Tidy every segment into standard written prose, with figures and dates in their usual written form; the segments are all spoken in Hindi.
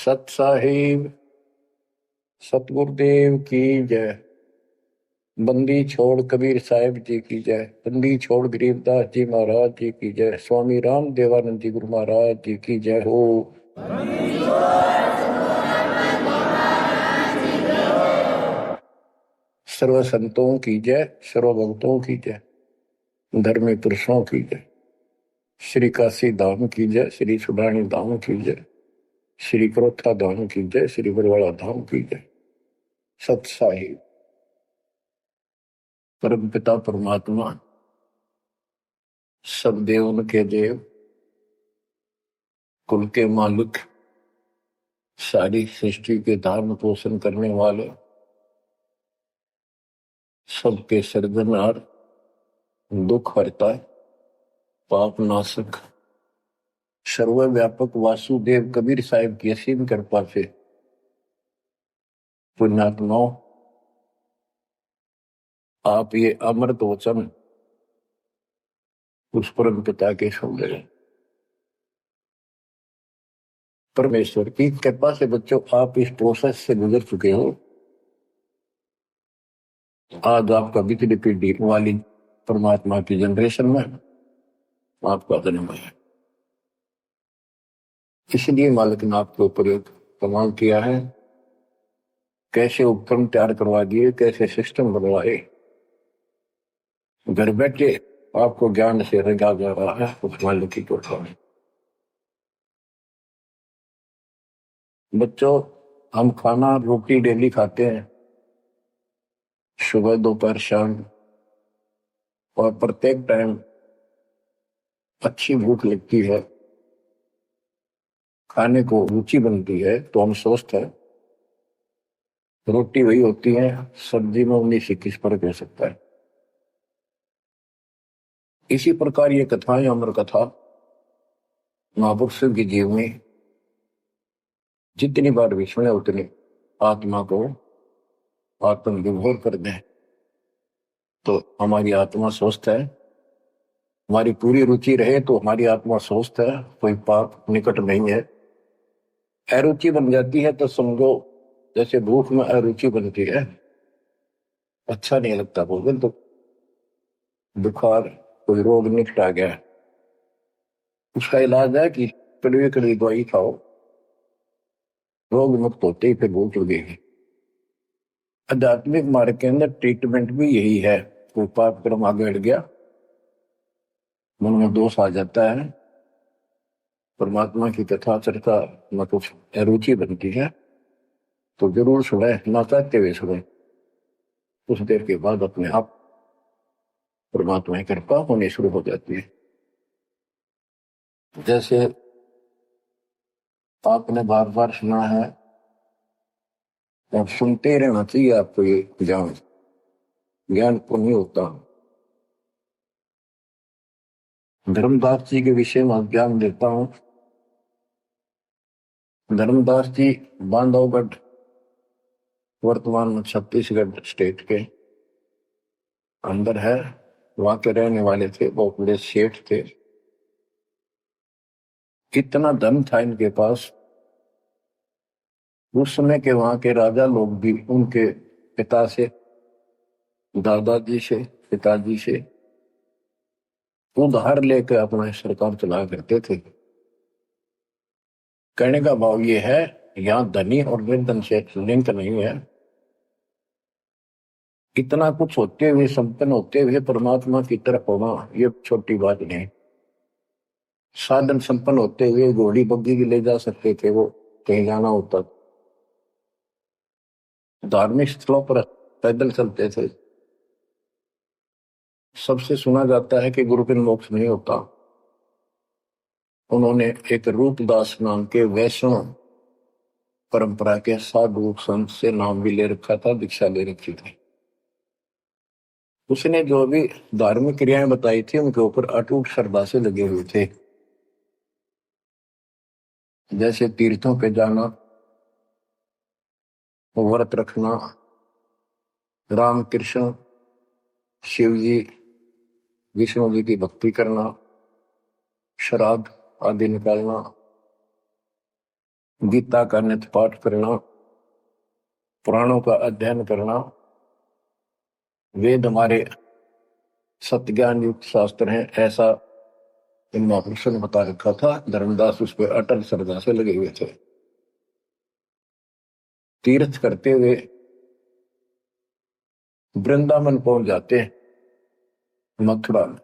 सत साहिब सतगुरुदेव की जय। बंदी छोड़ कबीर साहिब जी की जय। बंदी छोड़ गरीबदास जी महाराज जी की जय। स्वामी राम देवानंद जी गुरु महाराज जी की जय हो। सर्व संतों की जय, सर्व भक्तों की जय, धर्मी पुरुषों की जय। श्री काशी धाम की जय, श्री सुडानी धाम की जय, श्री क्रोथा धाम की जय, श्री बरवाड़ा धाम की जय। सत साहिब परम पिता परमात्मा सब देवन के देव, कुल के मालिक, सारी सृष्टि के धारण पोषण करने वाले, सबके सर्जनहार, दुख हरता, पाप नाशक, सर्वव्यापक वासुदेव कबीर साहिब की असीम कृपा से पुण्यात्माओं, आप ये अमृत वचन उस परम पिता के सुन रहे। परमेश्वर की कृपा से बच्चों आप इस प्रोसेस से गुजर चुके हो। आज आपका बिजली पीढ़ी वाली परमात्मा की जनरेशन में आपका जन्म है। इसलिए मालिक ने आपके ऊपर एक कमाल किया है। कैसे उपकरण तैयार करवा दिए, कैसे सिस्टम बनवाए, घर बैठे आपको ज्ञान से रंगा जा रहा है उस मालिक की कृपा में। बच्चों, हम खाना रोटी डेली खाते हैं, सुबह दोपहर शाम, और प्रत्येक टाइम अच्छी भूख लगती है, खाने को रुचि बनती है तो हम स्वस्थ हैं। रोटी वही होती है, सब्जी में 19-21 फर्क हो सकता है। इसी प्रकार ये कथाएं, अमर कथा महापुरुषों की जीवनी जितनी बार भी सुने उतनी आत्मा को आत्मविभोर कर दें तो हमारी आत्मा स्वस्थ है। हमारी पूरी रुचि रहे तो हमारी आत्मा स्वस्थ है, कोई पाप निकट नहीं है। अरुचि बन जाती है तो समझो जैसे भूख में अरुचि बनती है, अच्छा नहीं लगता भोजन, तो बुखार कोई रोग निकट आ गया, उसका इलाज है कि कड़वी कड़वी दवाई खाओ, रोग मुक्त होते ही फिर भूख लगेगी। आध्यात्मिक मार्ग के अंदर ट्रीटमेंट भी यही है। कोई पाप कर्म आगे बढ़ गया, मन में दोष आ जाता है, परमात्मा की कथा चर्चा में कुछ अरुचि बनती है तो जरूर सुने, ना चाहते हुए सुने। कुछ देर के बाद अपने आप परमात्मा की कृपा होनी शुरू हो जाती है। जैसे आपने बार बार सुना है, अब सुनते रहना चाहिए आपको ये ज्ञान। ज्ञान को नहीं होता। धर्मदास जी के विषय में ज्ञान देता हूं। धर्मदास जी बांधवगढ़, वर्तमान में छत्तीसगढ़ स्टेट के अंदर है, वहां के रहने वाले थे, बहुत बड़े सेठ थे। कितना धन था इनके पास। उस समय के वहां के राजा लोग भी उनके पिता से, दादाजी से, पिताजी से उधार लेकर अपना सरकार चलाया करते थे। कहने का भाव ये है, यहाँ धनी और निर्धन से लिंक नहीं है। इतना कुछ होते हुए, संपन्न होते हुए परमात्मा की तरफ होना ये छोटी बात नहीं। साधन संपन्न होते हुए घोड़ी बग्गी भी ले जा सकते थे, वो कहीं जाना होता। धार्मिक स्थलों पर पैदल चलते थे। सबसे सुना जाता है कि गुरु बिन मोक्ष नहीं होता। उन्होंने एक रूपदास नाम के वैष्णव परंपरा के साधु संत से नाम भी ले रखा था, दीक्षा ले रखी थी। उसने जो भी धार्मिक क्रियाएं बताई थी उनके ऊपर अटूट श्रद्धा से लगे हुए थे। जैसे तीर्थों पे जाना, व्रत रखना, राम कृष्ण शिव जी विष्णु जी की भक्ति करना, श्राद्ध आदि निकालना, गीता का नित्य पाठ करना, पुराणों का अध्ययन करना, वेद हमारे सत्य ज्ञान युक्त शास्त्र हैं, ऐसा इन महापुरुषों ने बता रखा था। धर्मदास उस पर अटल श्रद्धा से लगे हुए थे। तीर्थ करते हुए वृंदावन पहुंच जाते हैं, मथुरा में।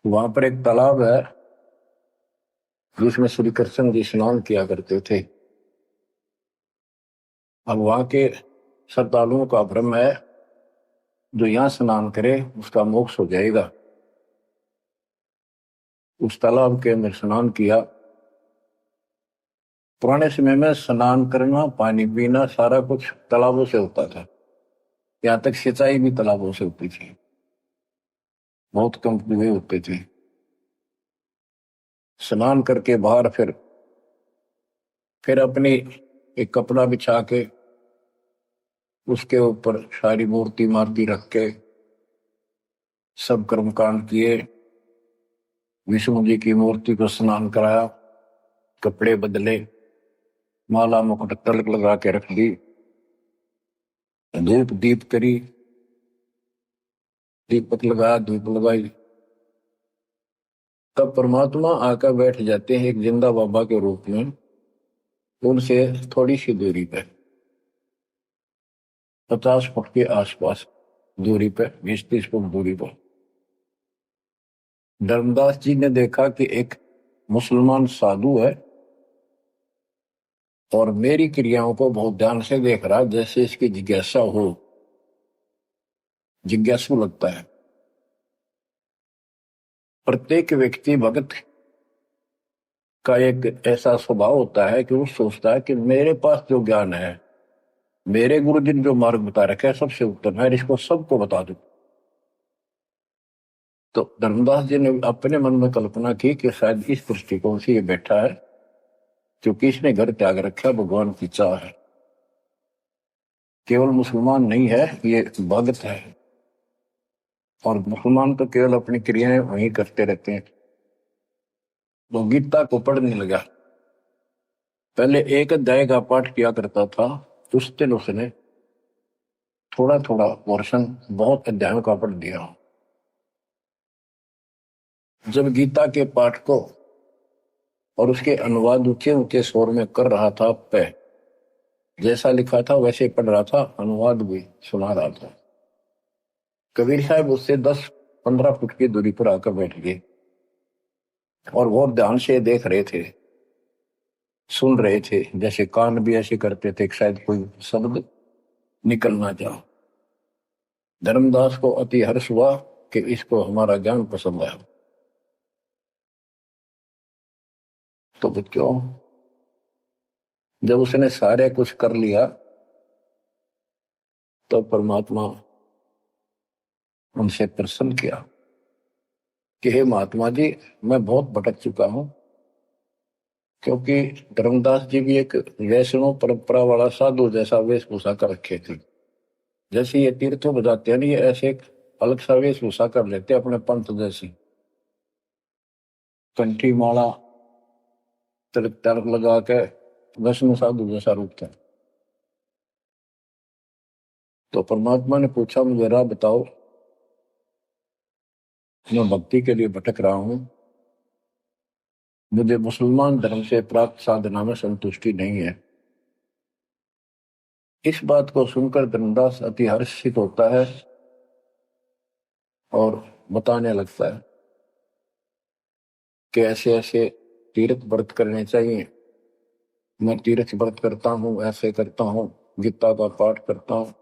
वहां पर एक तालाब है जिसमें श्री कृष्ण जी स्नान किया करते थे। अब वहां के श्रद्धालुओं का भ्रम है, जो यहां स्नान करे उसका मोक्ष हो जाएगा। उस तालाब के अंदर स्नान किया। पुराने समय में स्नान करना, पानी पीना, सारा कुछ तालाबों से होता था। यहां तक सिंचाई भी तालाबों से होती थी, बहुत कम कुएं होते थे। स्नान करके बाहर फिर अपनी एक कपड़ा बिछा के उसके ऊपर सारी मूर्ति मार्ति रख के सब कर्मकांड किए। विष्णु जी की मूर्ति को स्नान कराया, कपड़े बदले, माला मुकुट तिलक लगा के रख दी, धूप दीप करी, दीपक लगाया, धूप लगाई। तब परमात्मा आकर बैठ जाते हैं एक जिंदा बाबा के रूप में, उनसे थोड़ी सी दूरी पे, 50 फुट के आसपास दूरी पे, 20-30 फुट दूरी पर। धर्मदास जी ने देखा कि एक मुसलमान साधु है और मेरी क्रियाओं को बहुत ध्यान से देख रहा, जैसे इसकी जिज्ञासा हो, जिज्ञासु लगता है। प्रत्येक व्यक्ति भगत का एक ऐसा स्वभाव होता है कि वो सोचता है कि मेरे पास जो ज्ञान है, मेरे गुरु जी ने जो मार्ग बता रखा है, सबसे उत्तम है, इसको सबको बता दो। तो धर्मदास जी ने अपने मन में कल्पना की कि शायद इस दृष्टिकोण से ये बैठा है, क्योंकि इसने घर त्याग रखा, भगवान की चाह है। केवल मुसलमान नहीं है, ये भगत है। और मुसलमान तो केवल अपनी क्रियाएं वहीं करते रहते हैं। वो गीता को पढ़ने लगा। पहले एक अध्याय का पाठ किया करता था, उस दिन उसने थोड़ा थोड़ा पोर्शन बहुत अध्यायों का पढ़ दिया। जब गीता के पाठ को और उसके अनुवाद ऊंचे ऊंचे स्वर में कर रहा था, पे जैसा लिखा था वैसे पढ़ रहा था, अनुवाद भी सुना रहा था, कबीर साहब उससे 10-15 फुट की दूरी पर आकर बैठ गए और बहुत ध्यान से देख रहे थे, सुन रहे थे, जैसे कान भी ऐसे करते थे शायद कोई शब्द निकल ना जाओ। धर्मदास को अति हर्ष हुआ कि इसको हमारा ज्ञान पसंद आया। तो बच्चों, जब उसने सारे कुछ कर लिया तो परमात्मा उनसे प्रसन्न किया कि हे महात्मा जी, मैं बहुत भटक चुका हूं। क्योंकि धर्मदास जी भी एक वैष्णव परंपरा वाला साधु जैसा वेशभूषा कर रखे थे। जैसे ये तीर्थों बजाते हैं, ये ऐसे एक अलग सा वेशभूषा कर लेते अपने पंथ जैसी, कंठी माला तिलक तिलक लगा के वैष्णव साधु जैसा रूप था। तो परमात्मा ने पूछा, मुझे राह बताओ, मैं भक्ति के लिए भटक रहा हूं, मुझे मुसलमान धर्म से प्राप्त साधना में संतुष्टि नहीं है। इस बात को सुनकर धर्मदास अति हर्षित होता है और बताने लगता है कि ऐसे ऐसे तीर्थ व्रत करने चाहिए। मैं तीर्थ व्रत करता हूँ, ऐसे करता हूँ, गीता का पाठ करता हूँ,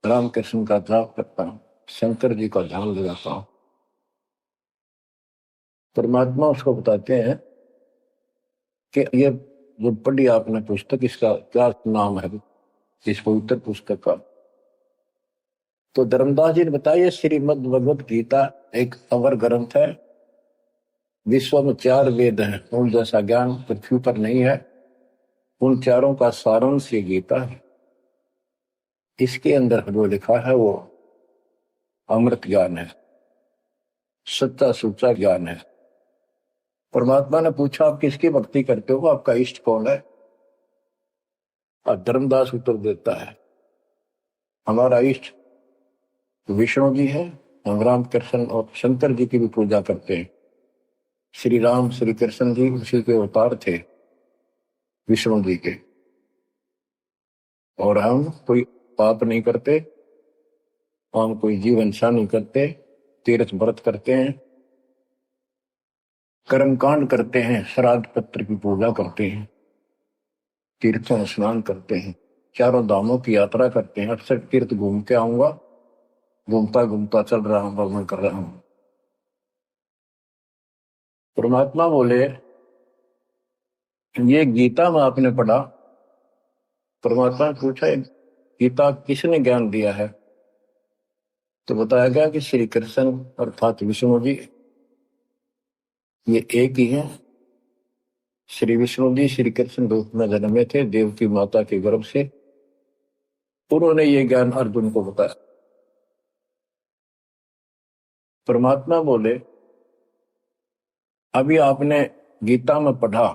रामकृष्ण का जाप करता हूँ, शंकर जी का ध्यान लगाता हूँ। परमात्मा उसको बताते हैं कि ये जो पढ़ी आपने पुस्तक, इसका क्या नाम है, इस पवित्र पुस्तक का? तो धर्मदास जी ने बताया, श्रीमद् भगवत गीता एक अवर ग्रंथ है। विश्व में 4 वेद हैं, उन जैसा ज्ञान पृथ्वी पर नहीं है। उन चारों का सारांश ये गीता है। इसके अंदर जो लिखा है वो अमृत ज्ञान है, सच्चा सुच्चा ज्ञान है। परमात्मा ने पूछा आप किसकी भक्ति करते हो, आपका इष्ट कौन है? और धर्मदास उत्तर देता है हमारा इष्ट विष्णु जी है। हम राम कृष्ण और शंकर जी की भी पूजा करते हैं। श्री राम श्री कृष्ण जी उसी के अवतार थे, विष्णु जी के। और हम कोई पाप नहीं करते, हम कोई जीवन हिंसा नहीं करते, तीर्थ व्रत करते हैं, कर्मकांड करते हैं, श्राद्ध पत्र की पूजा करते हैं, तीर्थों में स्नान करते हैं, चारों धामों की यात्रा करते हैं। अक्सर तीर्थ घूम के आऊंगा, घूमता घूमता चल रहा हूं, भ्रमण कर रहा हूं। परमात्मा बोले ये गीता में आपने पढ़ा। परमात्मा ने पूछा गीता किसने ज्ञान दिया है? तो बताया गया कि श्री कृष्ण अर्थात विष्णु जी ये एक ही है। श्री विष्णु जी श्री कृष्ण रूप में जन्मे थे देव की माता के गर्भ से। उन्होंने ये ज्ञान अर्जुन को बताया। परमात्मा बोले अभी आपने गीता में पढ़ा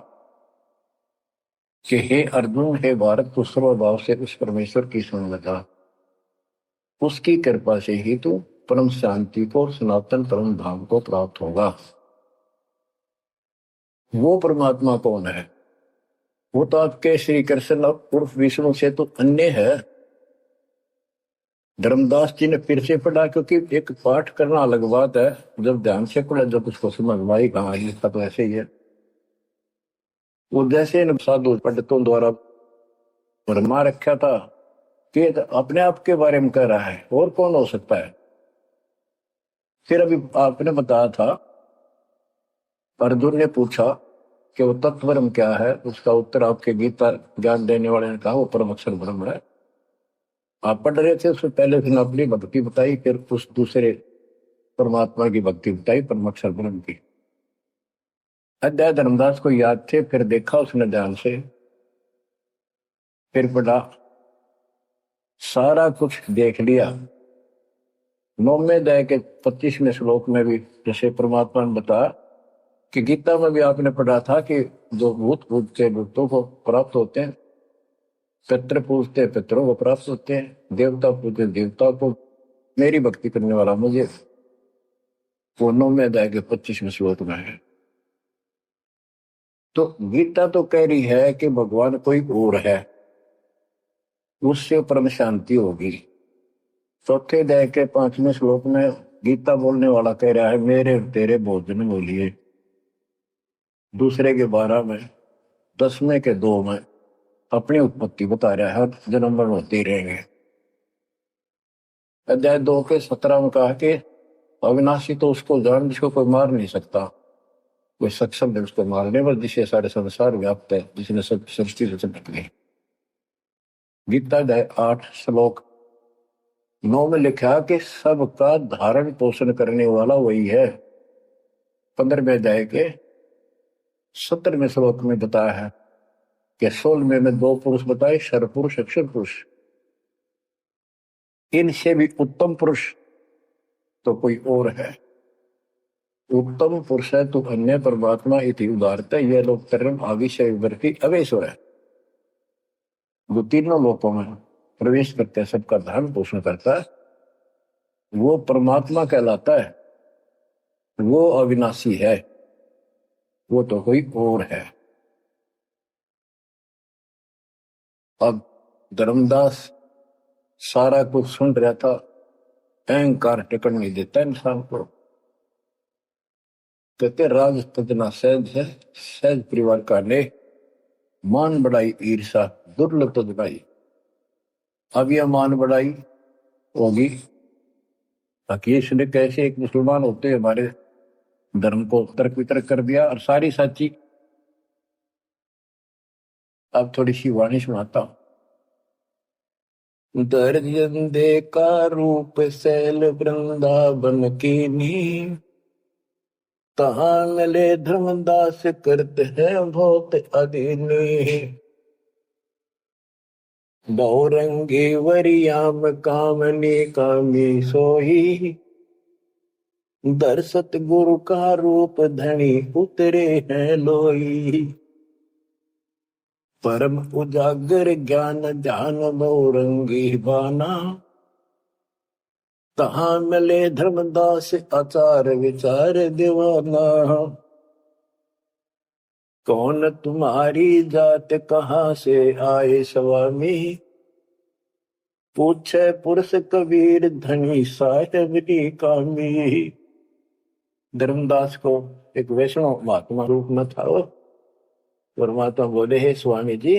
कि हे अर्जुन हे भारत तू सर्वभाव से उस परमेश्वर की सुन लगा, उसकी कृपा से ही तू परम शांति को सनातन परम धाम को प्राप्त होगा। वो परमात्मा कौन है? वो तो आपके श्री कृष्ण उर्फ विष्णु से तो अन्य है। धर्मदास जी ने फिर से पढ़ा, क्योंकि एक पाठ करना अलग बात है, जब ध्यान से पढ़ा जब उसको समझ में आई कहा इसका तो ऐसे ही है। वो जैसे इन साधु पंडितों द्वारा भरमा रखा था कि अपने आप के बारे में कह रहा है, और कौन हो सकता है? फिर अभी आपने बताया था, अर्जुन ने पूछा कि वो तत्वब्रह्म क्या है, उसका उत्तर आपके गीता ज्ञान देने वाले ने कहा वो परम अक्षर ब्रह्म है। आप पढ़ रहे थे, उससे पहले उसने अपनी भक्ति बताई, फिर उस दूसरे परमात्मा की भक्ति बताई परम अक्षर ब्रह्म की। अध्याय धर्मदास को याद थे, फिर देखा उसने ध्यान से, फिर पढ़ा, सारा कुछ देख लिया। 9वें अध्याय के 25वें श्लोक में भी जैसे परमात्मा ने बताया कि गीता में भी आपने पढ़ा था कि जो भूत पूजते भूतों को प्राप्त होते हैं, पितृ पूजते पितरों को प्राप्त होते हैं, देवता पूजते देवता को, मेरी भक्ति करने वाला मुझे। वो 9वें अध्याय के 25वें श्लोक में है। तो गीता तो कह रही है कि भगवान कोई और है, उससे परम शांति होगी। चौथे अध्याय के 5वें श्लोक में गीता बोलने वाला कह रहा है मेरे तेरे भोजन बोलिए। दूसरे के 12 में, 10वें के 2 में अपनी उत्पत्ति बता रहा है, जन्म मरण होते ही रहेंगे। अध्याय 2 के 17 में कहा कि अविनाशी तो उसको जान जिसको कोई मार नहीं सकता, कोई सक्षम है उसको मारने पर, जिसे सारे संसार व्याप्त है, जिसने सब सृष्टि रचना की। गीता अध्याय 8 श्लोक 9 में लिखा कि सबका धारण पोषण करने वाला वही है। 15वें अध्याय के 17वें श्लोक में बताया है कि 16वें में 2 पुरुष बताए, शर पुरुष अक्षर पुरुष। इनसे भी उत्तम पुरुष तो कोई और है। उत्तम पुरुष है तो अन्य परमात्मा इति उदारता यह लोग तरम आविषय वर्ती अवेश्वर है, जो तीनों लोकों में प्रवेश करते हैं, सबका धर्म पोषण करता है, वो परमात्मा कहलाता है। वो अविनाशी है, वो तो कोई और है। अब धर्मदास सारा कुछ सुन रहा था, अहंकार टिकट नहीं देता इंसान को। कहते राज तजना सहज है, सहज परिवार का ने मान बढ़ाई ईर्षा दुर्लभ तजनाई। अब यह मान बढ़ाई होगी ताकि इसने कैसे एक मुसलमान होते हमारे धर्म को तर्क वितर्क कर दिया और सारी साची। अब थोड़ी सी वाणी सुनाता हूं। दर्जन दे का रूप सैल वृंदावन की नी, तहां मिले धर्मदास करते हैं बहुत अधीनी। बहुरंगी वरियाम कामनी कामी सोही, दर सतगुरु का रूप धनी उतरे हैं लोई। परम उजागर ज्ञान ध्यान बहुरंगी बाना। तहां मिले धर्मदास आचार विचार दीवाना। कौन तुम्हारी जात कहाँ से आए स्वामी। पूछे पुरुष कबीर धनी साहेब री कामी। धर्मदास को एक वैष्णव महात्मा रूप में था वो। परमात्मा बोले, हे स्वामी जी,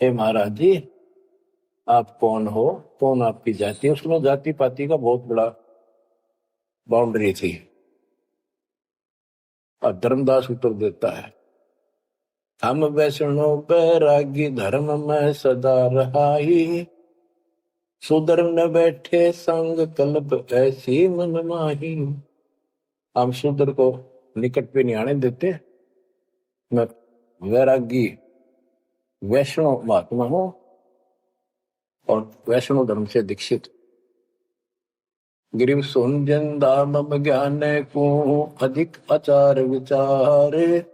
हे महाराज जी, आप कौन हो, कौन आपकी जाति। उसमें जाति पाति का बहुत बड़ा बाउंड्री थी। और धर्मदास उत्तर देता है, हम वैष्णव बैरागी धर्म में सदा रहाई। सुधर न बैठे संग कल्प ऐसी मन माही। हम सुधर को निकट पे नहीं आने देते। मैं वैरागी वैष्णव महात्मा हूं और वैष्णव धर्म से दीक्षित। गिरिव सुन दाम ज्ञान को अधिक आचार विचार।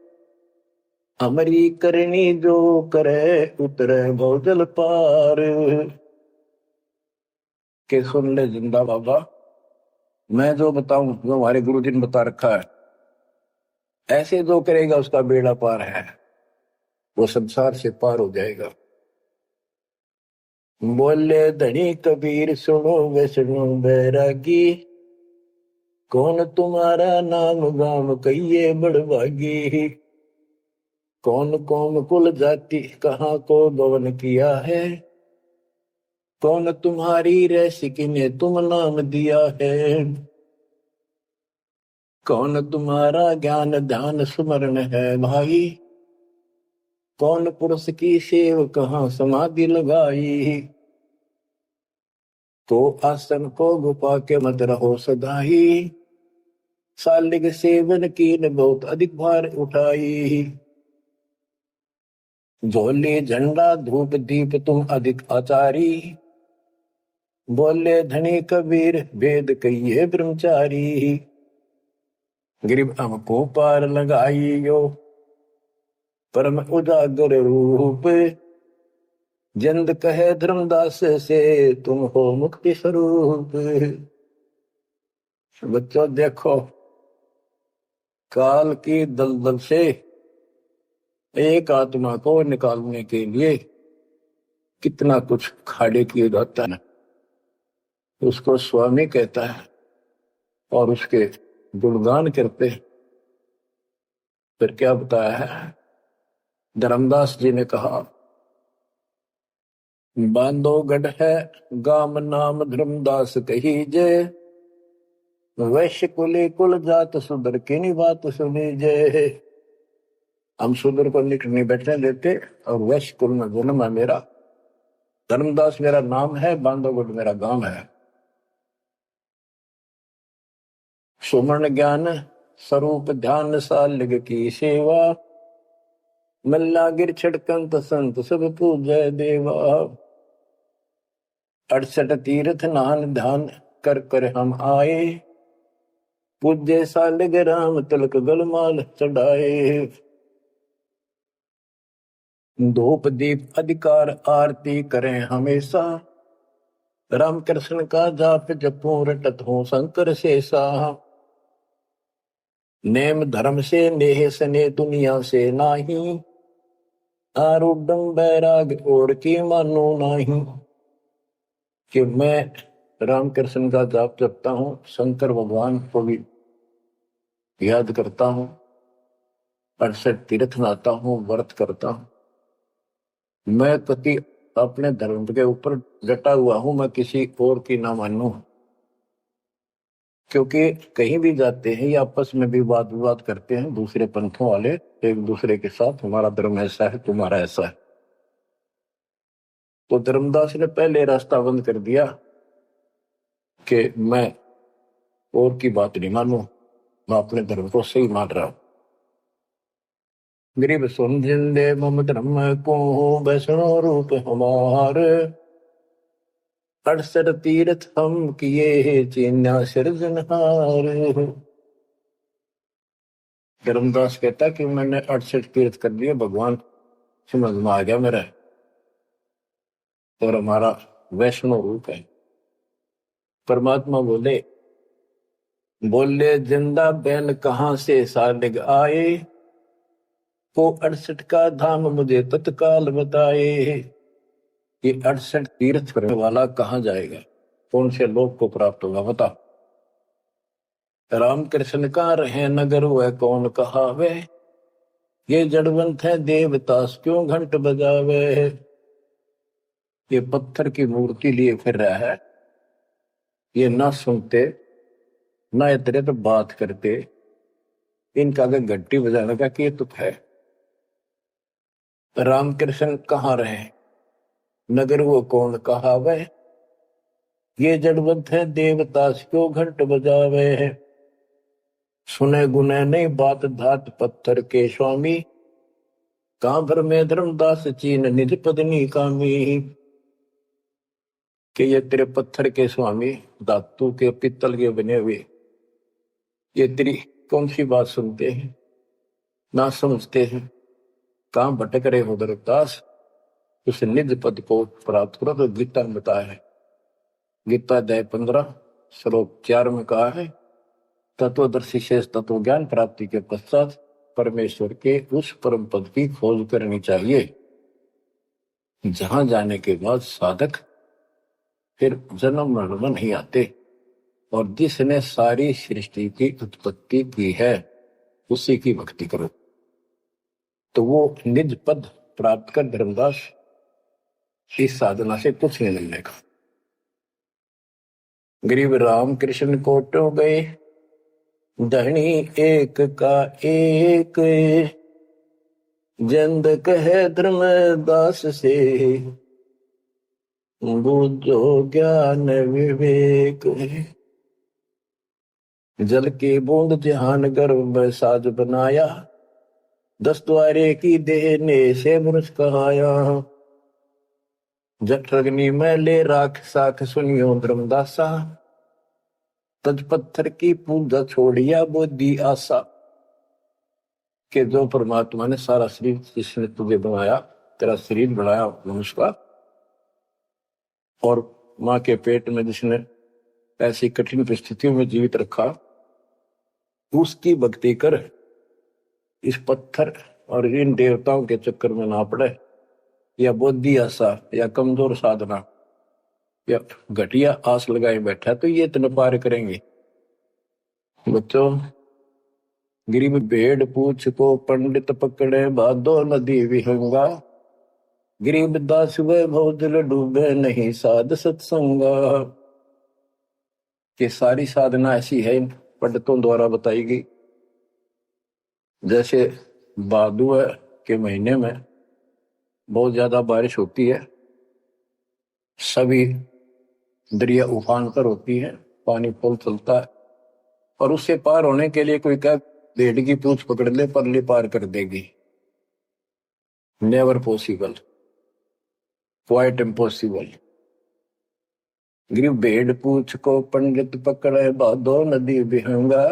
हमारी करनी जो करे उतरे भौजल पार। के सुन ले जिंदा बाबा, मैं जो बताऊं, जो हमारे गुरु जी ने बता रखा है, ऐसे जो करेगा उसका बेड़ा पार है, वो संसार से पार हो जाएगा। बोले धनी कबीर सुनो वैष्णो बैरागी। कौन तुम्हारा नाम गाम कहिए बड़भागी। कौन कौम कुल जाति कहाँ को गवन किया है। कौन तुम्हारी रसिकी ने तुम नाम दिया है। कौन तुम्हारा ज्ञान ध्यान स्मरण है भाई। कौन पुरुष की सेव कहाँ समाधि लगाई। तो आसन को गुफा के मत रहो सदाई। सालिग सेवन की न बहुत अधिक भार उठाई। झोली झंडा धूप दीप तुम अधिक आचारी। बोले धनी कबीर वेद कहिए ब्रह्मचारी। गिरिव हमको पार लगाइयो परम उजागर रूप। जिंद कहे धर्मदास से तुम हो मुक्ति स्वरूप। बच्चों देखो, काल की दलदल से एक आत्मा को निकालने के लिए कितना कुछ खाड़े किए जाता है। उसको स्वामी कहता है और उसके गुणगान करते हैं। फिर क्या बताया है, धर्मदास जी ने कहा, बांधोगढ़ है गाम नाम धर्मदास कहीजे। वैश्य कुले कुल जात सुधर की नी बात सुनीजे। हम सुधर को निकट नहीं बैठने देते और वैश्य कुल में जन्म है मेरा। धर्मदास मेरा नाम है, बांधोगढ़ मेरा गांव है। सुमन ज्ञान स्वरूप ध्यान सालिग की सेवा। मल्ला गिर छड़कंत संत सब पूजय देवा। 68 तीर्थ नान ध्यान कर कर हम आए। पूज्य सालिग राम तिलक गलमाल चढ़ाए। धूप दीप अधिकार आरती करें हमेशा। राम कृष्ण का जाप जपो रटत हो शंकर शेषा। नेम धर्म से नेह सने दुनिया से नाही। आरूढ़ बैराग और की मानो नाही। कि मैं रामकृष्ण का जाप जपता हूँ, शंकर भगवान को भी याद करता हूँ, 68 तीर्थ नाता हूँ, व्रत करता हूँ। मैं कति अपने धर्म के ऊपर डटा हुआ हूँ, मैं किसी और की ना मानूं। क्योंकि कहीं भी जाते हैं या आपस में भी वाद विवाद करते हैं दूसरे पंथों वाले एक दूसरे के साथ, हमारा धर्म ऐसा है, तुम्हारा ऐसा है। तो धर्मदास ने पहले रास्ता बंद कर दिया कि मैं और की बात नहीं मानू, मैं अपने धर्म को सही मान रहा हूं। गरीब सुन जिंदे मम धर्म को वैष्णो रूप हमार। 68 तीर्थ हम किए चीन्या सिरजनहार। धर्मदास कहता कि मैंने 68 तीर्थ कर लिए, भगवान समझ में आ गया मेरा, और हमारा वैष्णव रूप है। परमात्मा बोले बोले जिंदा बैन कहां से सालिग आए, वो 68 का धाम मुझे तत्काल बताए। ये 68 तीर्थ करने वाला कहाँ जाएगा, कौन से लोक को प्राप्त होगा बता। राम कृष्ण का रहे नगर वह कौन कहावे, ये जड़वंत है देवतास क्यों घंट बजावे। ये पत्थर की मूर्ति लिए फिर रहा है, ये ना सुनते ना इतरे तो बात करते, इनका अगर घंटी बजाने का कि तुक है। राम कृष्ण कहाँ रहे नगर वो कौन कहावे, ये जड़वंत है देवतास क्यों घंट बजावे। सुने गुने नहीं बात धात पत्थर के स्वामी, कहां पर में धर्मदास चीन निज पत्नी कामी। कि ये तेरे पत्थर के स्वामी, धातु के पित्तल के बने हुए, ये तेरी कौन सी बात सुनते हैं ना समझते हैं। कहां भटक रहे हो धर्मदास, उस निज पद को प्राप्त करो। तो गीता में बताया है, गीता अध्याय 15 श्लोक 4 में कहा है, तत्वदर्शी शेष तत्व ज्ञान प्राप्ति के पश्चात परमेश्वर के उस परम पद की खोज करनी चाहिए, जहां जाने के बाद साधक फिर जन्म मरण में नहीं आते। और जिसने सारी सृष्टि की उत्पत्ति की है उसी की भक्ति करो, तो वो निज पद प्राप्त कर धर्मदास इस साधना से कुछ नहीं मिलने का। गरीब राम कृष्ण कोटो गए, धनी एक का एक, जंद कहे धर्मदास से, बूझो ज्ञान विवेक। जल की बूंद जहान गर्भ में साज बनाया, 10 द्वारे की देने से मनुष कहाया। जट अग्नि में ले राख साख सुनियो धर्मदासा, तज पत्थर की पूजा छोड़िया बुद्धि आशा। कि जो परमात्मा ने सारा शरीर जिसने तुझे बनाया, तेरा शरीर बनाया मनुष्य का, और मां के पेट में जिसने ऐसी कठिन परिस्थितियों में जीवित रखा, उसकी भक्ति कर, इस पत्थर और इन देवताओं के चक्कर में ना पड़े, या बुद्धि आशा या कमजोर साधना या घटिया आस लगाए बैठा तो ये इतने पार करेंगे। बच्चों, गरीब भेड़ पूछ को पंडित पकड़े, भादो नदी विहंगा, गरीब दास वैभव दिल डूबे नहीं साध सत्संगा। कि सारी साधना ऐसी है इन पंडितों द्वारा बताई गई। जैसे भादुआ के महीने में बहुत ज्यादा बारिश होती है, सभी दरिया उफान पर होती है, पानी पुल चलता है, और उससे पार होने के लिए कोई क्या भेड़ की पूंछ पकड़ ले परली पार कर देगी। Never possible, quite impossible. गरीब भेड़ पूछ को पंडित पकड़े, भादो नदी विहंगा,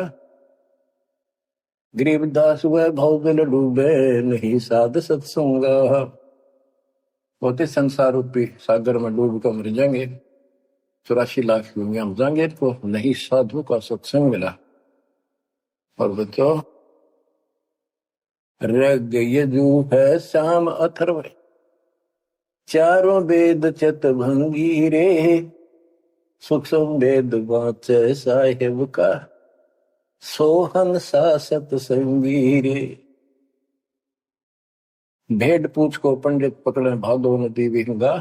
गरीब दास वैभव दिल डूबे नहीं साध सत्संगा। होते संसार रूपी सागर में डूब कर मर जाएंगे, 84 लाख दुनिया में जाएंगे, तो नहीं साधु का सत्संग मिला। और बच्चों, रग यजु है श्याम अथर्व, चारों वेद चत भंगी रे, सूक्ष्म वेद वाचे साहेब का, सोहन सा सत्संगी रे। भेड़ पूछ को पंडित पकड़े, भादो नदी विहंगा,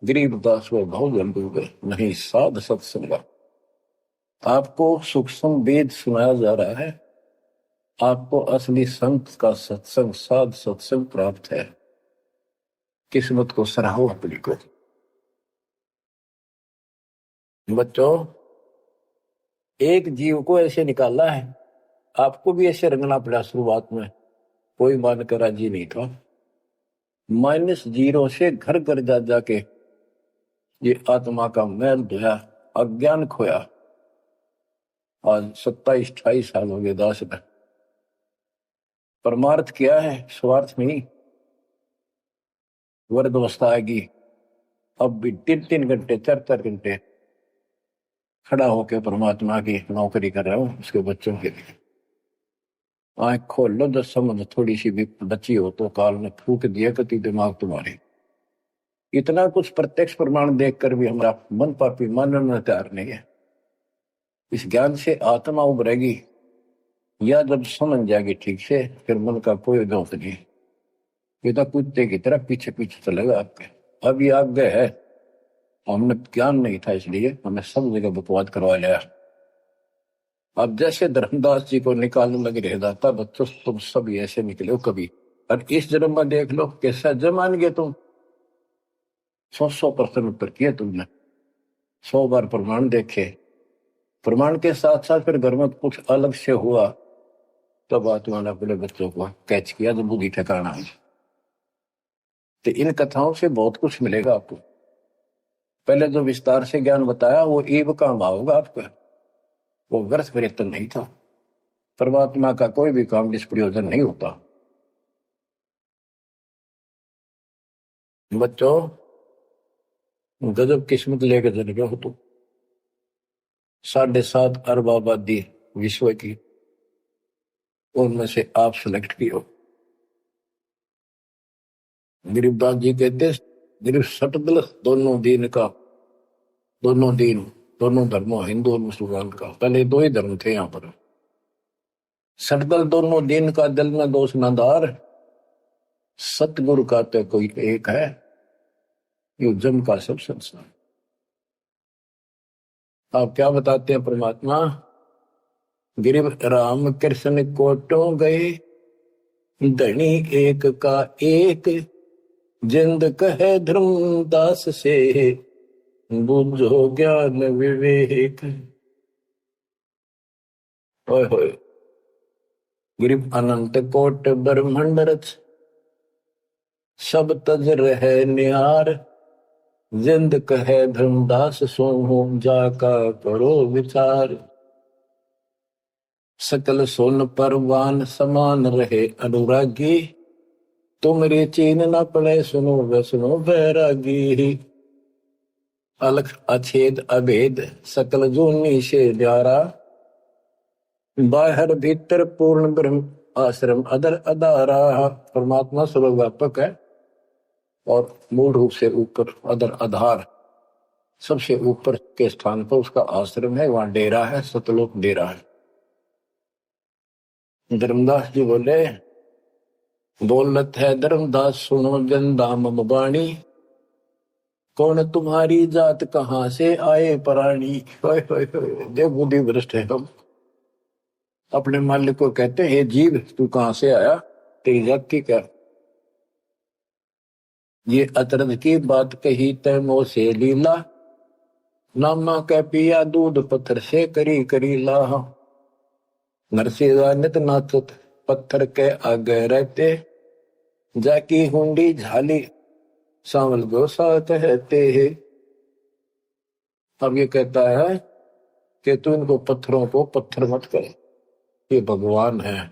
गरीब दास व भाव डूबे नहीं साध सत्संगा। आपको सूक्ष्म वेद सुनाया जा रहा है, आपको असली संत का सत्संग साध सत्संग प्राप्त है। किस्मत को सराहो अपनी को। बच्चों, एक जीव को ऐसे निकाला है, आपको भी ऐसे रंगना पड़ा। शुरुआत में कोई मानकर राजी नहीं था, -0 से घर घर जा जाके ये आत्मा का मैल धोया, अज्ञान खोया। आज 27-28 साल हो गए दास में। परमार्थ किया है, स्वार्थ नहीं। वर्द अवस्था आएगी, अब भी 3-3 घंटे 4-4 घंटे खड़ा होकर परमात्मा की नौकरी कर रहा हूं उसके बच्चों के लिए। आंख खोल लो, जब समझ थोड़ी सी भी बची हो तो काल ने फूक दिया कति दिमाग तुम्हारे। इतना कुछ प्रत्यक्ष प्रमाण देखकर भी हमारा मन पापी मानने तैयार नहीं है। इस ज्ञान से आत्मा उभरेगी, या जब समझ जाएगी ठीक से, फिर मन का कोई दोष नहीं। ये तो कुत्ते की तरह पीछे पीछे चलेगा आपके। अब ये आगे है, हमने ज्ञान नहीं था इसलिए हमें सब जगह बकवाद करवा लिया। अब जैसे धर्मदास जी को निकालने लगे रह जाता, बच्चों तुम सब ऐसे निकले हो कभी, और इस जन्म में देख लो कैसा जमान गए तुम। 100% उत्तर किए तुमने, 100 बार प्रमाण देखे। प्रमाण के साथ साथ फिर घर में कुछ अलग से हुआ, तब आत्मा ने अपने बच्चों को कैच किया, तो बुद्धि ठिकाना है। तो इन कथाओं से बहुत कुछ मिलेगा आपको। पहले जो विस्तार से ज्ञान बताया वो ईब काम आओगा आपका, वो व्यर्थ प्रयत्न नहीं था। परमात्मा का कोई भी काम निष्प्रयोजन नहीं होता। बच्चों, गजब किस्मत लेकर जन्मे हो तुम। 7.5 अरब आबादी विश्व की, उनमें से आप सिलेक्ट किए हो। गरीबदास जी कहते गरीब सटदल दोनों दीन का, दोनों दीन, दोनों धर्मों, हिंदू और मुसलमान का। पहले 2 ही धर्म थे यहाँ पर। सटदल दोनों दीन का, दिल में दोष नदार, सतगुरु का तो कोई एक है, यो जम का सब संसार। आप क्या बताते हैं परमात्मा? गिरिव राम कृष्ण कोटो गए, धनी एक का एक, जिंद कहे धर्मदास से, बुझो ज्ञान विवेक। होय होय। गिरिव अनंत कोट ब्रह्मंड रच, सब तज रहे निहार, जिंद कहे धर्मदास सोहू, जाका करो विचार। सकल सोन परवान समान रहे अनुरागी, तुमरे चीन न पड़े सुनो वैष्णो बैरागी। अलख अछेद अभेद सकल जूनी से न्यारा, बाहर भीतर पूर्ण ब्रह्म आश्रम अदर अदारा। परमात्मा सर्वव्यापक है और मूल रूप से ऊपर अदर आधार, सबसे ऊपर के स्थान पर उसका आश्रम है, वहां डेरा है, सतलोक डेरा है। धर्मदास जी बोले, बोलत है धर्मदास सुनो जन दाम बाणी, कौन तुम्हारी जात कहां से आए प्राणी। देव बुद्धि भ्रष्ट है हम। अपने मालिक को कहते हैं, जीव तू कहां से आया, तेरी जात की क्या। ये अतरद की बात कही तैमो से लीला, नामा कै पिया दूध पत्थर से करी करी लाह। नरसिंह नित नाचत पत्थर के आगे रहते, जाकी हुंडी झाली सांवल गोसा कहते हैं। अब ये कहता है कि तू इनको पत्थरों को पत्थर मत कर, ये भगवान है।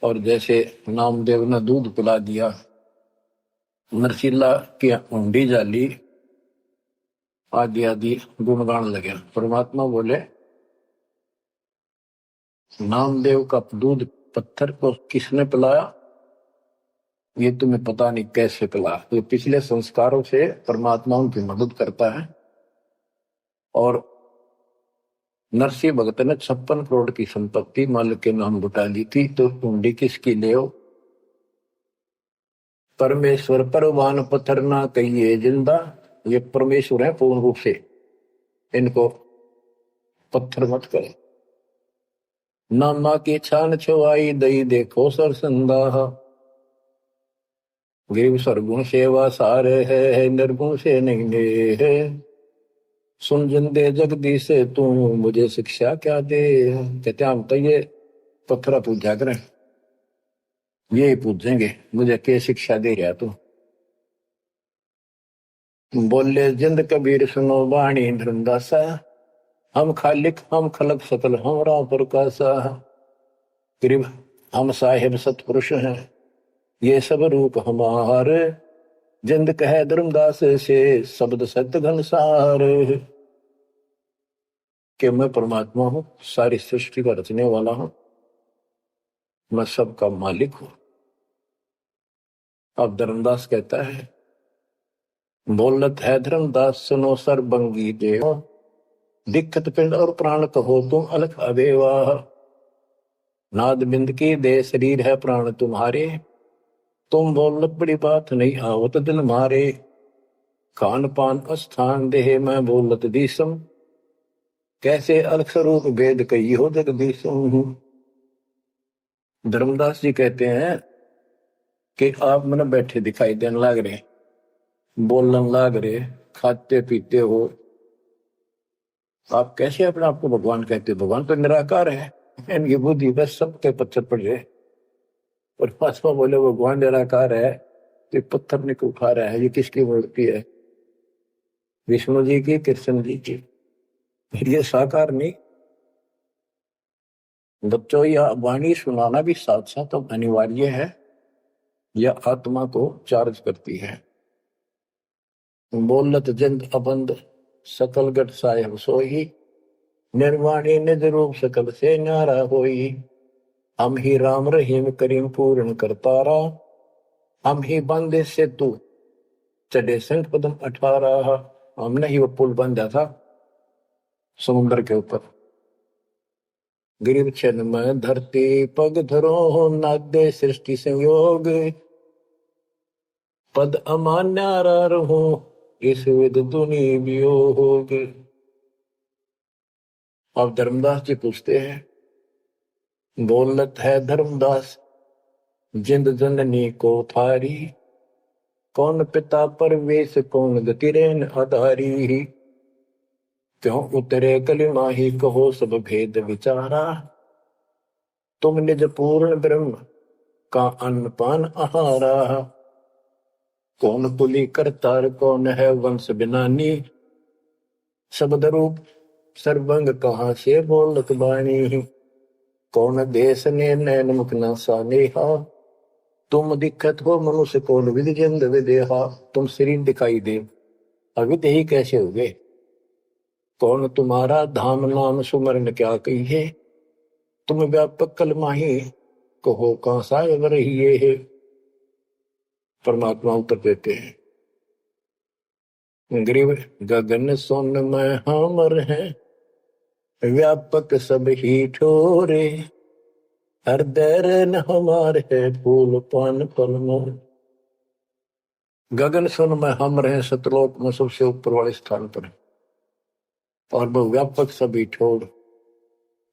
और जैसे नामदेव ने दूध पिला दिया, नरसिल्ला की हुंडी जाली, आदि आदि गुणगान लगे। परमात्मा बोले, नामदेव का दूध पत्थर को किसने पिलाया, ये तुम्हें पता नहीं कैसे पिला। तो पिछले संस्कारों से परमात्मा उनकी मदद करता है। और नरसिंह भगत ने 56 करोड़ की संपत्ति मालिक के नाम लुटा दी थी, तो हुंडी किसकी ले हो। परमेश्वर परवान पत्थर ना कहिए जिंदा, ये परमेश्वर है पूर्ण रूप से, इनको पत्थर मत करे। नामा की छान छुआई दई देखो सरसंदा, गिरिव सरगुण सेवा सारे है, निर्गुण से नहीं है। सुन जिंदे जगदीश से तू मुझे शिक्षा क्या दे। कहते हम तो ये पत्थरा पूजा करें, ये पूछेंगे मुझे क्या शिक्षा दे रहा तू। बोले जिंद कबीर सुनो बाणी धर्मदासा, हम खालिक हम खलक सकल हमरा प्रकाशा। गरीब हम साहिब सतपुरुष हैं, ये सब रूप हमारे, जिंद कहे धर्मदास से शब्द सत्य घनसार। कि मैं परमात्मा हूं, सारी सृष्टि का रचने वाला हूं, मैं सबका मालिक हूं। अब धर्मदास कहता है, बोलत है धर्मदास सुनो सर्वंगी देव, दिक्कत पिंड और प्राण कहो तुम अलख अबेवा। नाद बिंद की दे शरीर है प्राण तुम्हारे, तुम बोलत बड़ी बात नहीं आवत दिल मारे। खान पान स्थान देह मैं बोलत दीसम, कैसे अलख स्वरूप भेद कही हो जगदीशम। धर्मदास जी कहते हैं कि आप मैंने बैठे दिखाई देने लाग रहे, बोलन लाग रहे, खाते पीते हो, आप कैसे अपने आप को भगवान कहते हो? भगवान तो निराकार है, इनकी बुद्धि बस सबके पत्थर पड़ रहे। और परमात्मा बोले भगवान निराकार है तो पत्थर ने क्यों उठा रहा है? ये किसकी मूर्ति है? विष्णु जी की, कृष्ण जी की। ये साकार नहीं। बच्चों, यह वाणी सुनाना भी साथ साथ अब अनिवार्य है, यह आत्मा को चार्ज करती है। बोलत जिंद अबंद सकल गट साहेब सोई, निर्वाणी निज रूप सकल से न्यारा होई। हम ही राम रहीम करीम पूर्ण करतारा, हम ही बंदे से तू चढ़े संत पदम 18। हमने ही वो पुल बांधा था समुद्र के ऊपर। गिरिव छन में धरती पग धरो, नादे सृष्टि संयोग, पद अमान्यारा रहो, इस विद दुनि वियोग। अब धर्मदास जी पूछते हैं, बोलत है धर्मदास जिंद जननी को थारी, कौन पिता परवेश कौन गति रेन आधारी। क्यों उतरे कलिमा ही कहो सब भेद विचारा, तुम निज पूर्ण ब्रह्म का अन्न पान आहारा। कौन पुली करतार कौन है वंश बिनानी, शब्द रूप सर्वंग कहाँ से बोलत बानी। कौन देश ने नैन मुख न सानेहा, तुम दिक्कत हो मनुष्य कौन विधि जिंद विदेहा। तुम शरीर दिखाई दे, अविद ही कैसे हो गए? कौन तुम्हारा धाम नाम सुमरन क्या कहिए, तुम व्यापक कलमाही कहो कहाँ साहेब रहिए है। परमात्मा उत्तर देते हैं, ग्रीव गगन सोन में हमर है, व्यापक सब ही ठोरे। हृदय रन हमार है फूल पान फल। गगन सुन में हम रहे, सतलोक में सबसे ऊपर वाले स्थान पर, और वो व्यापक सभी ठोर,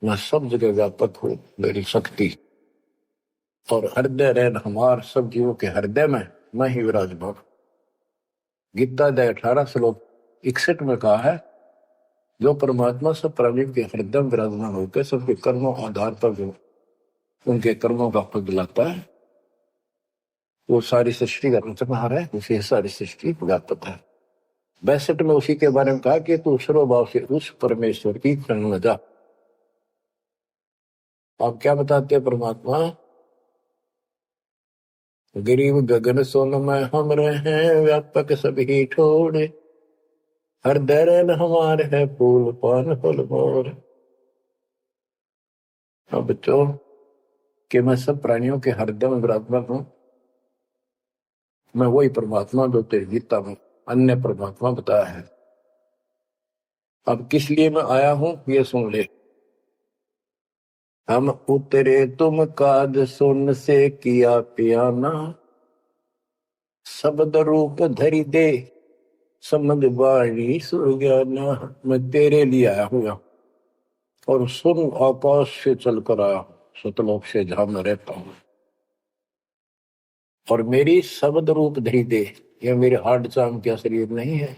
मैं सब जगह व्यापक हूँ मेरी शक्ति। और हृदय रैन हमार, सब जीवों के हृदय में मैं ही विराजमान। गीता अध्याय 18 श्लोक 61 में कहा है, जो परमात्मा सब प्राणियों के हृदय में विराजमान होकर सबके कर्मों आधार पर जो उनके कर्मों का फल दिलाता है, वो सारी सृष्टि का रचनहार है, उसे सारी सृष्टि व्यापक है। 62 में उसी के बारे में कहा कि तू सर्वभाव से उस परमेश्वर की शरण में जा। आप क्या बताते हैं परमात्मा? गरीब गगन सोन में हम रहे, व्यापक सभी ठोरे। हृदय रैन हमारे है फूल पान फल मोर। अब बच्चों, कि मैं सब प्राणियों के हृदय में विराजमान हूं, मैं वही परमात्मा जो तेरी गीता में अन्य परमात्मा बताया है। अब किस लिए मैं आया हूं ये सुन ले। हम उतरे तुम काद सुन से किया पियाना, शब्द रूप धरी दे समझ वाणी सुज्ञाना। मैं तेरे लिए आया हूँ और सुन आकाश से चलकर आया हूं, सतलोक से जहां मैं रहता हूं। और मेरी शब्द रूप धरी दे, यह मेरे हार्ड चाम का शरीर नहीं है।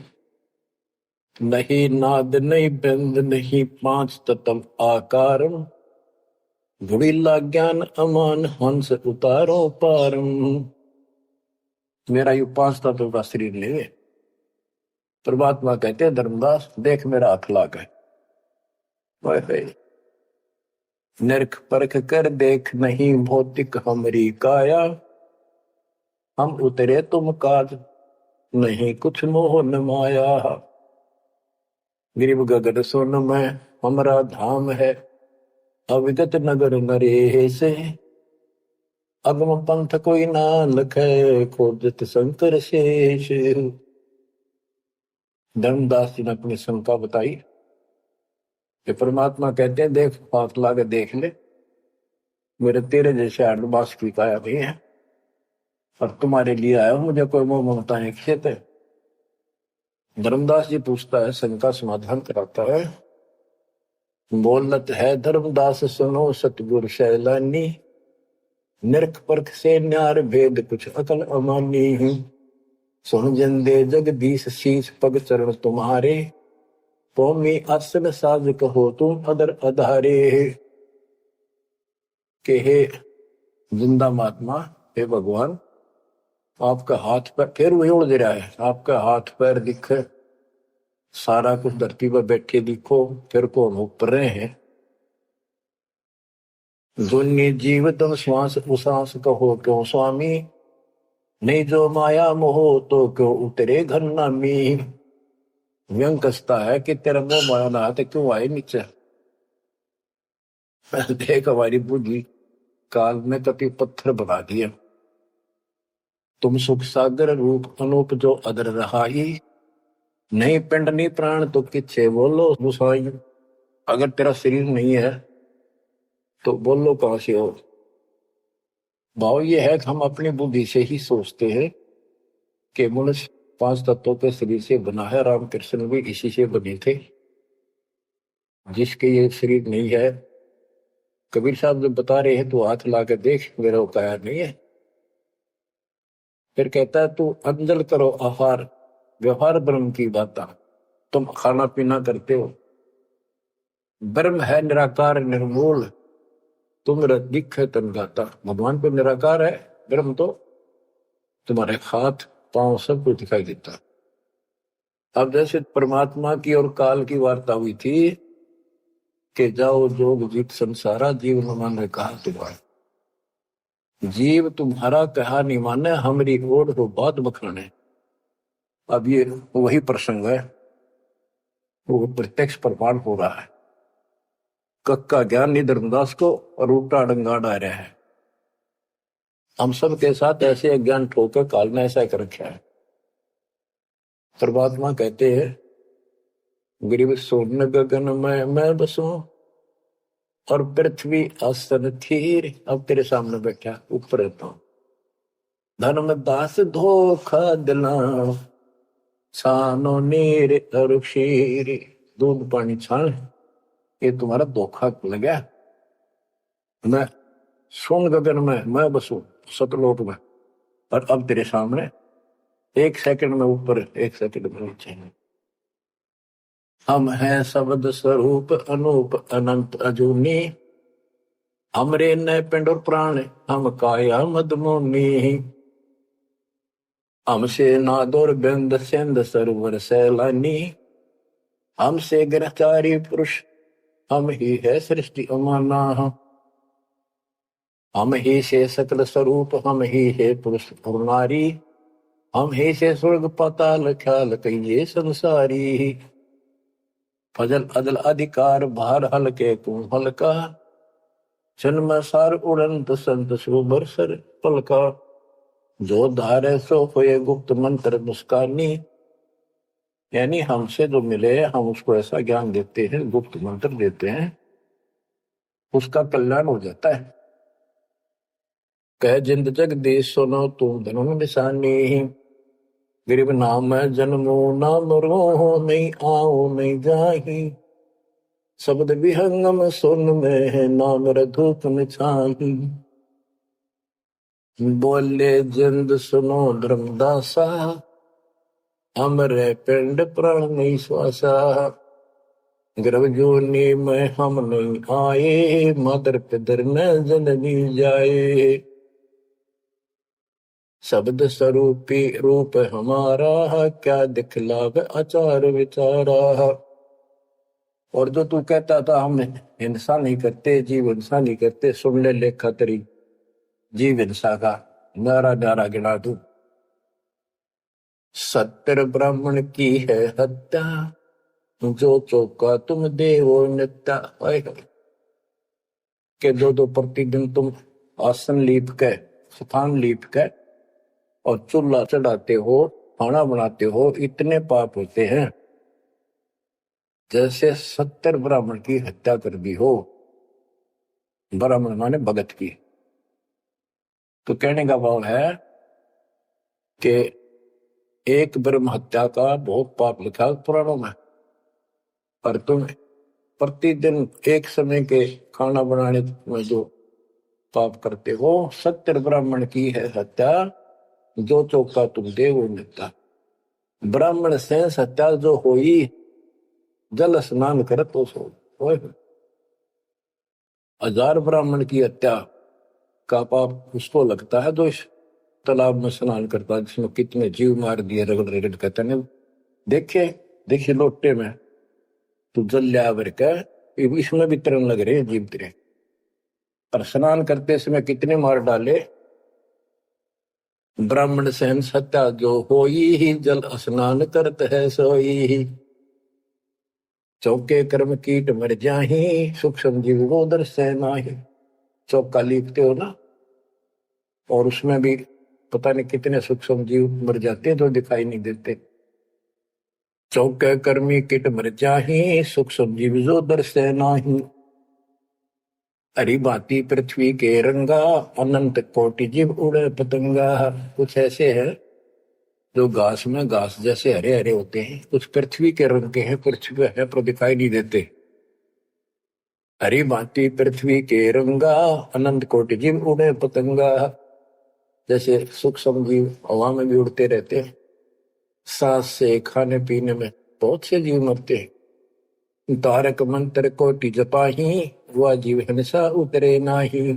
नहीं नाद नहीं बंद नहीं पांच तत्व आकार, धुड़ीला ज्ञान अमान हंस उतारो पारम। मेरा यू 5 तत्व का शरीर नहीं है। परमात्मा कहते हैं धर्मदास देख मेरा हाथ लाग है, नरक परख कर देख नहीं भौतिक हमरी काया, हम उतरे तुम काज नहीं कुछ मोह न माया। गिरिव गगन सोन में हमारा धाम है, अविगत नगर नरेश, अगम पंथ कोई ना लखे खोजत शंकर शेष। धर्मदास जी ने अपनी शंका बताई कि परमात्मा कहते हैं देख हाथ लाके देख ले, मेरे तेरे जैसे आडवास की काया नहीं है, और तुम्हारे लिए आया हूं, मुझे कोई मोह ममता नहीं खेत है। धर्मदास जी पूछता है, शंका समाधान कराता है, बोलत है धर्मदास सुनो सतगुरु शैलानी, निरख परख से न्यार भेद कुछ अकल अमानी। सुन जंदे जगदीश शीश पग चरण तुम्हारे, पौमी आसन साज कहो तुम अदर अधारे। के हे जिंदा महात्मा, हे भगवान, आपका हाथ पैर फिर वही उड़ रहा है, आपका हाथ पैर दिखे, सारा कुछ धरती पर बैठे दिखो, फिर को ऊपर रहे हैं। दुन्नी जीव तम श्वास उसास कहो क्यों स्वामी, नहीं जो माया मोह तो क्यों उतरे घर नामी। व्यंग कसता है कि तेरा मोह माया ना आते क्यों आए नीचे। देख हमारी बुद्धि काल में कति पत्थर बना दिया, तुम सुख सागर रूप अनूप जो अदर रहाई, नहीं पिंड नहीं प्राण तो किच्छे बोलो गुसाई। अगर तेरा शरीर नहीं है तो बोलो कहां से हो। भाव ये है कि हम अपनी बुद्धि से ही सोचते हैं कि मनुष्य 5 तत्वों के शरीर से बना है, रामकृष्ण भी इसी से बने थे। जिसके ये शरीर नहीं है, कबीर साहब जब बता रहे हैं तो हाथ ला के देख मेरा काया नहीं है। फिर कहता है तू अंजल करो आहार, व्यवहार ब्रह्म की बात, तुम खाना पीना करते हो, ब्रह्म है निराकार निर्मूल, तुम दिख है तन गाता। भगवान को निराकार है, ब्रह्म तो तुम्हारे हाथ पांव सब कुछ दिखाई देता। अब जैसे परमात्मा की और काल की वार्ता हुई थी कि जाओ जोग जीत संसारा, जीव न माने कहा तुम्हारा, जीव तुम्हारा कहा नहीं माने, हमारी ओर हो बात बखाने। अब ये वही प्रसंग है, वो प्रत्यक्ष प्रमाण हो रहा है। कक्का ज्ञान नहीं धर्मदास को और उल्टा डंगा डा रहा है। हम सब के साथ ऐसे अज्ञान ठोकर काल ने ऐसा कर रखा है। परमात्मा कहते हैं गरीब सोन गगन में मैं बसूं, और पृथ्वी आसन थीर, अब तेरे सामने बैठा ऊपर रहता हूं। धर्मदास धोखा दिला छानो नीर और क्षीर, दूध पानी छान, ये तुम्हारा धोखा लगा। मैं सोन गगन में मैं बसूं सतलोक में, और अब तेरे सामने 1 सेकंड में ऊपर 1 सेकंड में नीचे। हम हैं शब्द स्वरूप अनूप अनंत अजूनी, हमरे न पिंड और प्राण हम काया मदमोनी। हमसे नादोर बिंद सिंध सरोवर सैलानी, हमसे ग्रहचारी पुरुष हम ही है सृष्टि अमाना। हम ही से सकल स्वरूप हम ही है पुरुष और नारी, हम ही से स्वर्ग पाताल ख्याल कहिए संसारी। फजल अदल अधिकार भार हल्के तू हल्का, जन्म सार उड़ंत संत सुबर सर पलका। जो धारे सो होए गुप्त मंत्र मुस्कानी, यानी हमसे जो मिले हम उसको ऐसा ज्ञान देते हैं, गुप्त मंत्र देते हैं, उसका कल्याण हो जाता है। कह जिंद जग देश सुनो तुम धनुन निशानी, गरीब नाम है जन्मो नाम रो नहीं आओ नहीं जाही, शब्द विहंगम सुन में है नाम रधूप निछाही। बोले जिंद सुनो धर्मदासा, हमरे पिंड प्राण नहीं श्वासा, गर्भ जोनी में हम नहीं आए, मदर पिदर न जननी जाए। शब्द स्वरूपी रूप हमारा, क्या दिखलावे आचार विचारा। और जो तू कहता था हम हिंसा नहीं करते, जीव हिंसा नहीं करते, सुन ले लेखा तेरी जीव हिंसा का नारा नारा गिना तू। सत्तर ब्राह्मण की है हत्या, जो चौका तुम देवो नित्या। के दो प्रतिदिन तुम आसन लीप के, स्थान लीप के और चूल्हा चढ़ाते हो, खाना बनाते हो, इतने पाप होते हैं जैसे 70 ब्राह्मण की हत्या कर दी हो। ब्राह्मण माने भगत की। तो कहने का भाव है कि एक ब्रह्म हत्या का बहुत पाप लिखा है पुराणों में, और तुम प्रतिदिन एक समय के खाना बनाने में जो पाप करते हो, 70 ब्राह्मण की है हत्या, जो चौका तुम दे वो मिलता। ब्राह्मण से हत्या जो होई, जल स्नान कर तो सो। 1000 ब्राह्मण की हत्या का पाप उसको लगता है जो इस तालाब में स्नान करता है, जिसमें कितने जीव मार दिए रगड़ रगड़ कहते हैं। देखिए लोटे में तू जल लिया भर के, इसमें भी तरण लग रहे हैं जीव तेरे। और स्नान करते समय कितने मार डाले। ब्राह्मण सहन सत्या जो होई ही, जल स्नान करत है सोई ही। चौके कर्म कीट मर जाही, सूक्ष्म जीव वो दर्शे नाही। चौका लिखते हो ना, और उसमें भी पता नहीं कितने सूक्ष्म जीव मर जाते हैं जो दिखाई नहीं देते। चौके कर्मी कीट मर जाही, सूक्ष्म जीव जो दर्शे नाही। हरी भांति पृथ्वी के रंगा, अनंत कोटि जीव उड़े पतंगा। कुछ ऐसे है जो घास में घास जैसे हरे हरे होते हैं, कुछ पृथ्वी के रंग के हैं, पृथ्वी पे है पर दिखाई नहीं देते। हरी भांति पृथ्वी के रंगा, अनंत कोटि जीव उड़े पतंगा। जैसे सूक्ष्म जीव हवा में भी उड़ते रहते हैं, सांस से खाने पीने में बहुत से जीव मरते हैं। तारक मंत्र कोटि जपाही, वह जीव हिंसा उतरे नाही।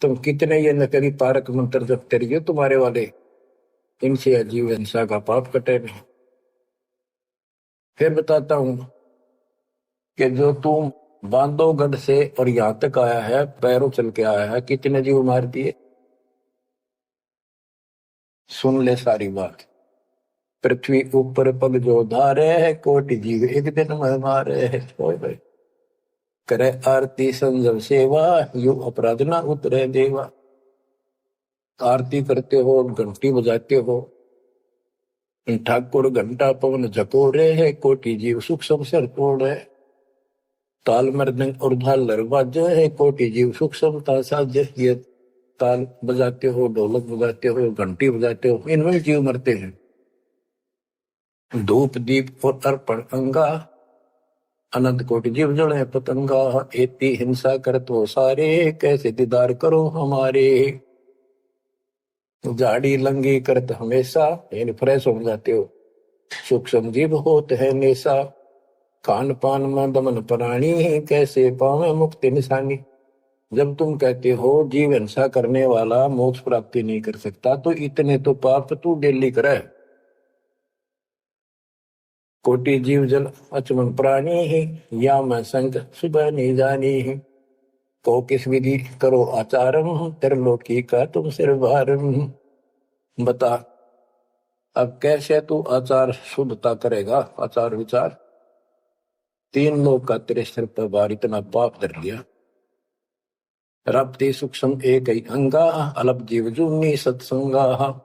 तुम कितने ये नकली तारक मंत्र जपते रहिए तुम्हारे वाले, इनसे जीव हिंसा का पाप कटे नहीं। फिर बताता हूं कि जो तुम बांधवगढ़ से और यहां तक आया है, पैरों चल के आया है, कितने जीव मार दिए। सुन ले सारी बात। पृथ्वी ऊपर पग जो धारे है, कोटि जीव एक दिन में मारे है। भाई करे आरती संजम सेवा, यु अपराध ना उतरे देवा। आरती करते हो, घंटी बजाते हो, ठाकुर घंटा पवन झकोरे है, कोटि जीव सूक्ष्म सर तोड़े। ताल मृदंग और झालर बाजे है, कोटि जीव सूक्ष्मता साजे। ये ताल बजाते हो, ढोलक बजाते हो, घंटी बजाते हो, इनमें जीव मरते हैं। धूप दीप और अर्पण अंगा, अनंत कोटि जीव जड़े पतंगा। एती हिंसा करत हो सारे, कैसे दीदार करो हमारे। झाड़ी लंगी करत हमेशा, यानी फ्रेश हो जाते हो। सूक्ष्म जीव होते है नेसा, खान पान में दमन प्राणी, कैसे पावे मुक्ति निशानी। जब तुम कहते हो जीव हिंसा करने वाला मोक्ष प्राप्ति नहीं कर सकता, तो इतने तो पाप तू डेली करे। कोटि जीव जल अचमन प्राणी ही, या मैं संग सुबह नहीं जानी ही। को किस विधि करो आचारम, त्रिलोकी का तुम सिर भारम। बता अब कैसे तू आचार शुद्धता करेगा, आचार विचार। 3 लोग का तेरे सिर पर भार इतना पाप धर लिया। रप्ति सूक्ष्म एक ही अंगा, अलप जीव जूनी सत्संगा।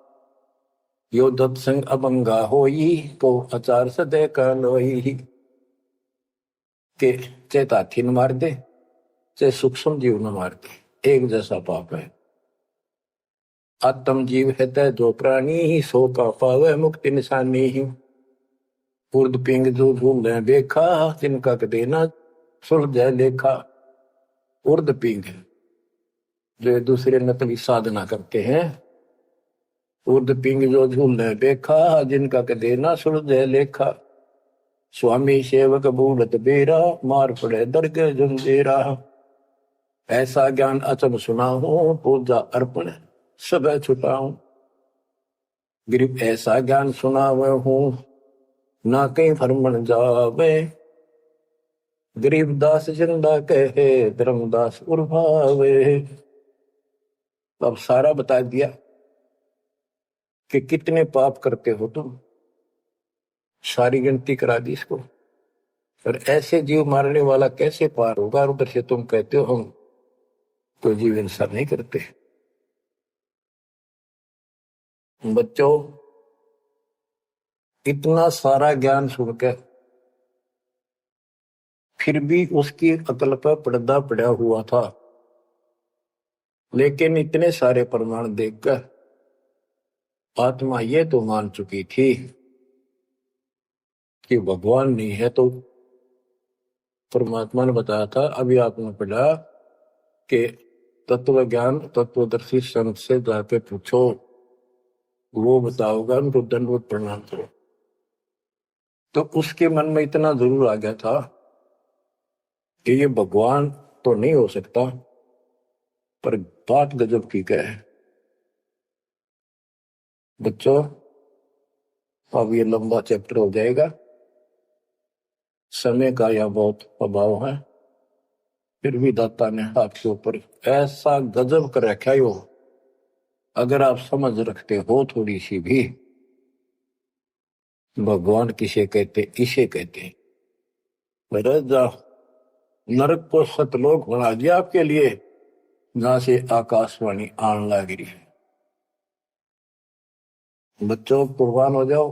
यो दत्संग अभंगा होई, को आचार सदे का लोई। के चेत हाथी न मार दे, चाहे सूक्ष्म जीव न मार दे, एक जैसा पाप है। आत्म जीव है तय जो प्राणी ही, सो का पावे मुक्ति निशानी ही। उर्द पिंग जो झूम देखा, जिनका देना सुलझ लेखा। उर्द पिंग जो दूसरे नकली साधना करते हैं, उर्द पिंग जो झूलने देखा, जिनका देना सुलझ लेखा। स्वामी सेवक बूढ़त बेरा, मार पड़े दरगे जंजेरा। ऐसा ज्ञान अचम सुना हूं, पूजा अर्पण सब छुटाऊं। गिरिब ऐसा ज्ञान सुनावे हूँ ना कहीं भरमण जावे। गरीबदास जिंदा कहे धर्मदास उर्भावे। अब सारा बता दिया कि कितने पाप करते हो तुम, सारी गिनती करा दी इसको। और ऐसे जीव मारने वाला कैसे पार होगा? और उधर से तुम कहते हो हम तो जीव हिंसा नहीं करते। बच्चों, इतना सारा ज्ञान सुनकर फिर भी उसकी अकल पर पर्दा पड़ा हुआ था। लेकिन इतने सारे प्रमाण देखकर आत्मा ये तो मान चुकी थी कि भगवान नहीं है। तो परमात्मा ने बताया था, अभी आपने पढ़ा कि तत्व ज्ञान तत्वदर्शी संत से जाके पूछो, वो बताओगा, उनको दंडवत प्रणाम करो। तो उसके मन में इतना जरूर आ गया था कि ये भगवान तो नहीं हो सकता, पर बात गजब की क्या है। बच्चों, अब ये लंबा चैप्टर हो जाएगा, समय का यह बहुत अभाव है। फिर भी दाता ने आपके ऊपर ऐसा गजब कर रखा है, अगर आप समझ रखते हो थोड़ी सी भी, भगवान किसे कहते, इसे कहते। नरक को सतलोक बना दिया आपके लिए, जहां से आकाशवाणी आन लग रही है। बच्चों, कुर्बान हो जाओ,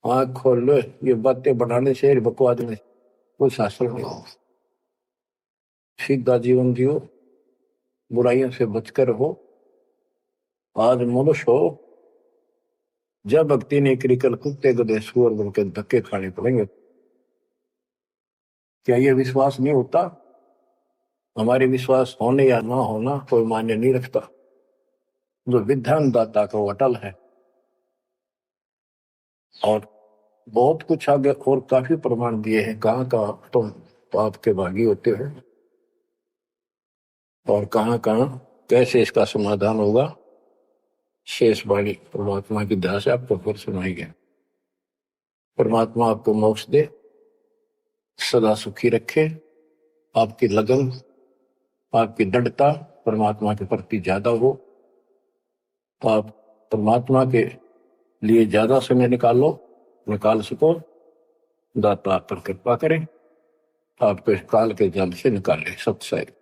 आंख खोल लो। ये बातें बनाने से, बकवास में कुछ हासिल नहीं हो। सीधा जीवन जियो, बुराइयों से बचकर हो। आज मनुष्य हो, जब भक्ति नहीं करी, कल कुत्ते गधे सुअर बन के धक्के खाने पड़ेंगे। क्या ये विश्वास नहीं होता? हमारे विश्वास होने या ना होना कोई मान्य नहीं रखता। जो विधान दाता का अटल है। और बहुत कुछ आगे और काफी प्रमाण दिए हैं, कहाँ कहाँ तुम पाप के भागी होते हो और कहाँ कहाँ कैसे इसका समाधान होगा। शेष वाणी परमात्मा की दया से आपको फिर सुनाएंगे। परमात्मा आपको मोक्ष दे, सदा सुखी रखे, आपकी लगन, आपकी दृढ़ता परमात्मा के प्रति ज्यादा हो, तो आप परमात्मा के लिए ज्यादा समय निकाल सको। दाता आप पर कृपा करें, आपको इस काल के जल से निकाले। सत्संग।